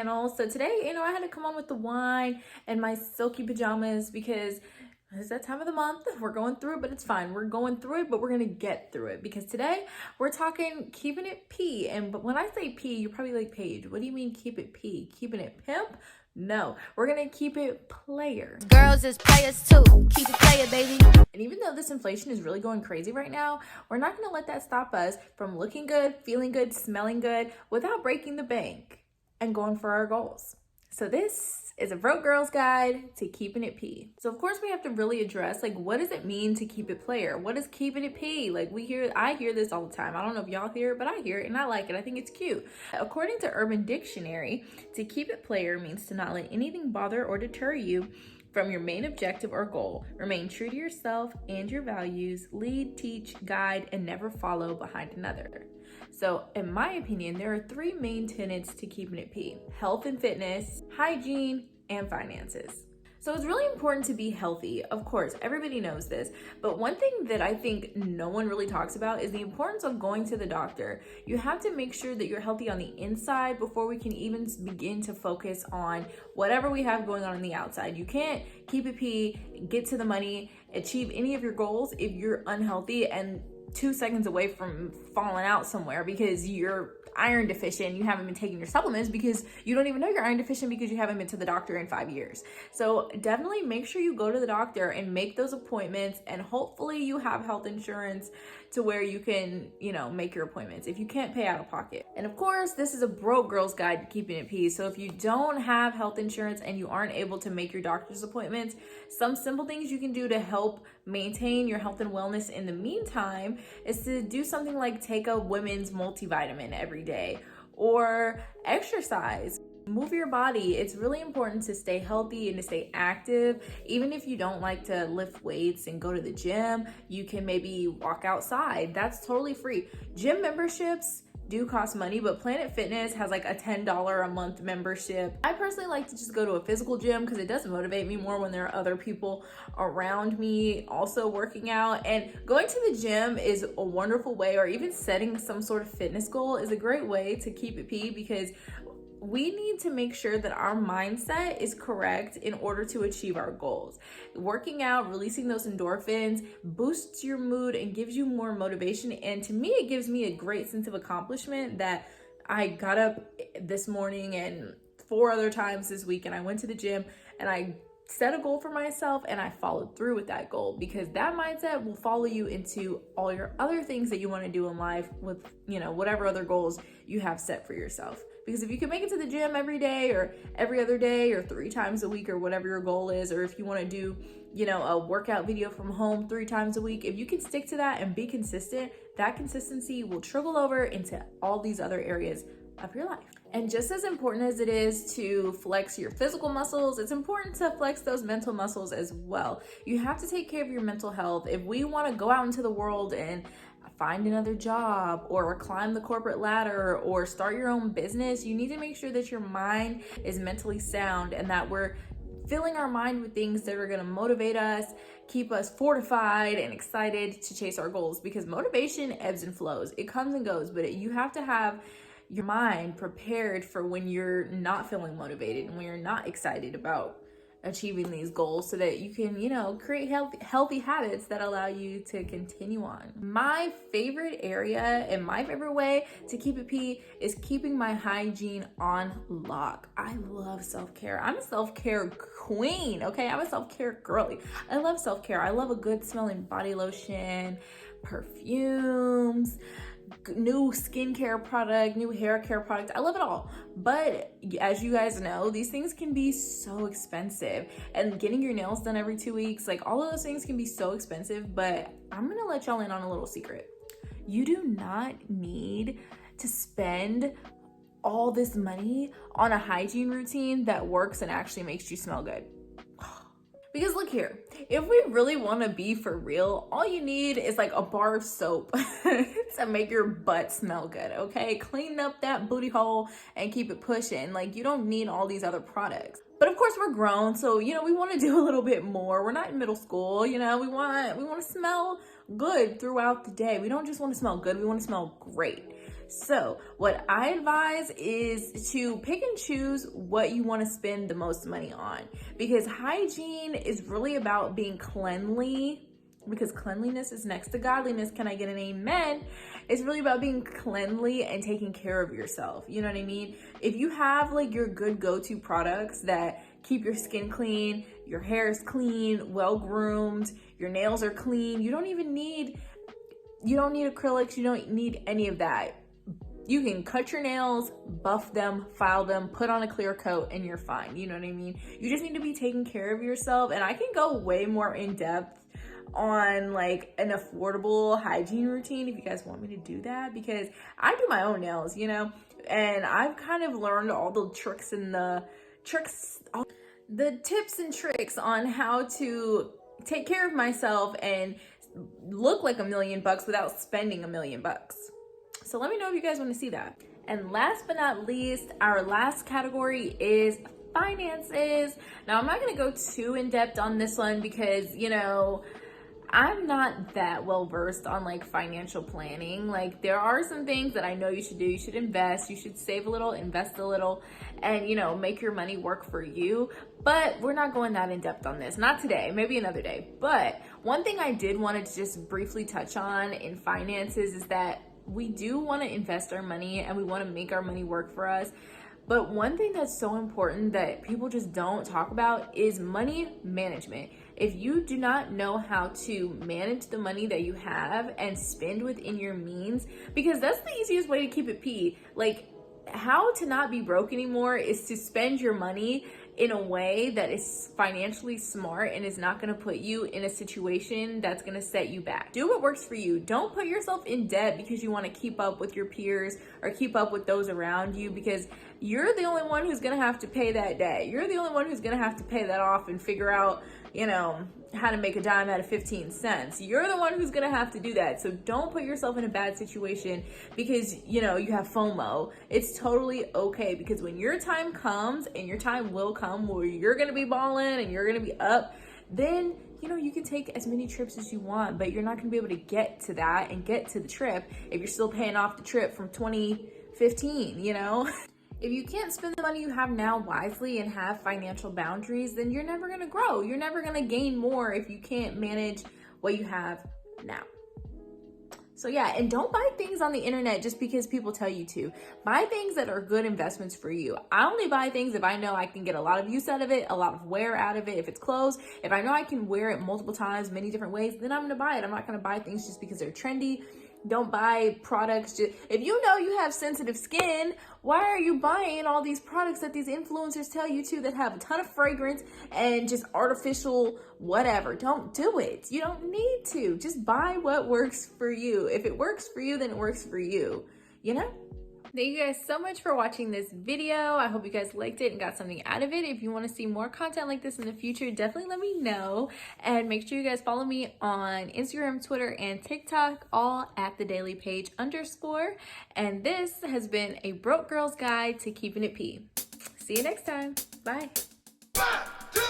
channel. So today, I had to come on with the wine and my silky pajamas because it's that time of the month. We're going through it, but it's fine. We're going through it, but we're gonna get through it because today we're talking keeping it P. But when I say P, you're probably like, Paige, what do you mean keep it P? Keeping it pimp? No, we're gonna keep it player. Girls is players too. Keep it player, baby. And even though this inflation is really going crazy right now, we're not gonna let that stop us from looking good, feeling good, smelling good without breaking the bank and going for our goals. So this is a broke girl's guide to keeping it P. So of course we have to really address, like, what does it mean to keep it player? What is keeping it P? Like, I hear this all the time. I don't know if y'all hear it, but I hear it and I like it. I think it's cute. According to Urban Dictionary, to keep it player means to not let anything bother or deter you from your main objective or goal. Remain true to yourself and your values. Lead, teach, guide, and never follow behind another. So in my opinion, there are three main tenets to keeping it P: health and fitness, hygiene, and finances. So it's really important to be healthy. Of course, everybody knows this, but one thing that I think no one really talks about is the importance of going to the doctor. You have to make sure that you're healthy on the inside before we can even begin to focus on whatever we have going on the outside. You can't keep it P, get to the money, achieve any of your goals if you're unhealthy and 2 seconds away from falling out somewhere because you're iron deficient, you haven't been taking your supplements because you don't even know you're iron deficient because you haven't been to the doctor in 5 years. So definitely make sure you go to the doctor and make those appointments, and hopefully you have health insurance to where you can, make your appointments if you can't pay out of pocket. And of course, this is a broke girl's guide to keeping it P. So if you don't have health insurance and you aren't able to make your doctor's appointments, some simple things you can do to help maintain your health and wellness in the meantime is to do something like take a women's multivitamin every day or exercise. Move your body. It's really important to stay healthy and to stay active. Even if you don't like to lift weights and go to the gym, you can maybe walk outside. That's totally free. Gym memberships do cost money, but Planet Fitness has like a $10 a month membership. I personally like to just go to a physical gym because it does motivate me more when there are other people around me also working out. And going to the gym is a wonderful way, or even setting some sort of fitness goal is a great way to keep it P, because we need to make sure that our mindset is correct in order to achieve our goals. Working out, releasing those endorphins boosts your mood and gives you more motivation. And to me, it gives me a great sense of accomplishment that I got up this morning and 4 other times this week, and I went to the gym and I set a goal for myself and I followed through with that goal, because that mindset will follow you into all your other things that you want to do in life with, whatever other goals you have set for yourself. Because if you can make it to the gym every day or every other day or 3 times a week or whatever your goal is, or if you want to do, a workout video from home 3 times a week, if you can stick to that and be consistent, that consistency will trickle over into all these other areas of your life. And just as important as it is to flex your physical muscles, it's important to flex those mental muscles as well. You have to take care of your mental health. If we want to go out into the world and find another job or climb the corporate ladder or start your own business, you need to make sure that your mind is mentally sound and that we're filling our mind with things that are going to motivate us, keep us fortified and excited to chase our goals, because motivation ebbs and flows. It comes and goes, but you have to have your mind prepared for when you're not feeling motivated and when you're not excited about achieving these goals, so that you can, create healthy habits that allow you to continue on. My favorite area and my favorite way to keep it P is keeping my hygiene on lock. I love self-care. I'm a self-care queen, okay? I'm a self-care girly. I love self-care. I love a good smelling body lotion, perfumes, new skincare product, new hair care product. I love it all. But as you guys know, these things can be so expensive, and getting your nails done every 2 weeks, like all of those things can be so expensive. But I'm gonna let y'all in on a little secret. You do not need to spend all this money on a hygiene routine that works and actually makes you smell good. Because look here, if we really want to be for real, all you need is like a bar of soap to make your butt smell good, okay? Clean up that booty hole and keep it pushing. Like, you don't need all these other products. But of course we're grown, so we want to do a little bit more. We're not in middle school, we want to smell good throughout the day. We don't just want to smell good, we want to smell great. So what I advise is to pick and choose what you want to spend the most money on, because hygiene is really about being cleanly, because cleanliness is next to godliness. Can I get an amen? It's really about being cleanly and taking care of yourself. You know what I mean? If you have like your good go-to products that keep your skin clean, your hair is clean, well groomed, your nails are clean, you don't need acrylics, you don't need any of that. You can cut your nails, buff them, file them, put on a clear coat, and you're fine. You know what I mean? You just need to be taking care of yourself. And I can go way more in depth on like an affordable hygiene routine if you guys want me to do that, because I do my own nails, you know, and I've kind of learned all the tips and tricks on how to take care of myself and look like $1 million without spending $1 million. So let me know if you guys want to see that. And last but not least, our last category is finances. Now I'm not going to go too in depth on this one because, you know, I'm not that well versed on like financial planning. Like there are some things that I know you should do. You should invest, you should save a little, invest a little, and you know, make your money work for you. But we're not going that in depth on this. Not today, maybe another day. But one thing I did want to just briefly touch on in finances is that we do want to invest our money and we want to make our money work for us. But one thing that's so important that people just don't talk about is money management. If you do not know how to manage the money that you have and spend within your means, because that's the easiest way to keep it P. Like, how to not be broke anymore is to spend your money in a way that is financially smart and is not going to put you in a situation that's going to set you back. Do what works for you. Don't put yourself in debt because you want to keep up with your peers or keep up with those around you, because you're the only one who's going to have to pay that debt. You're the only one who's going to have to pay that off and figure out, you know, how to make a dime out of 15 cents. You're the one who's gonna have to do that. So don't put yourself in a bad situation because, you know, you have FOMO. It's totally okay, because when your time comes, and your time will come where you're gonna be balling and you're gonna be up, then, you know, you can take as many trips as you want, but you're not gonna be able to get to that and get to the trip if you're still paying off the trip from 2015, you know? If you can't spend the money you have now wisely and have financial boundaries, then you're never going to grow. You're never going to gain more if you can't manage what you have now. So yeah, and don't buy things on the internet just because people tell you to. Buy things that are good investments for you. I only buy things if I know I can get a lot of use out of it, a lot of wear out of it. If it's clothes, if I know I can wear it multiple times, many different ways, then I'm going to buy it. I'm not going to buy things just because they're trendy. Don't buy products just if you know you have sensitive skin. Why are you buying all these products that these influencers tell you to that have a ton of fragrance and just artificial whatever? Don't do it. You don't need to. Just buy what works for you. If it works for you, then it works for you, you know? Thank you guys so much for watching this video. I hope you guys liked it and got something out of it. If you want to see more content like this in the future, definitely let me know. And make sure you guys follow me on Instagram, Twitter, and TikTok, all at @thedailypage_. And this has been a broke girl's guide to keeping it P. See you next time. Bye. 1, 2,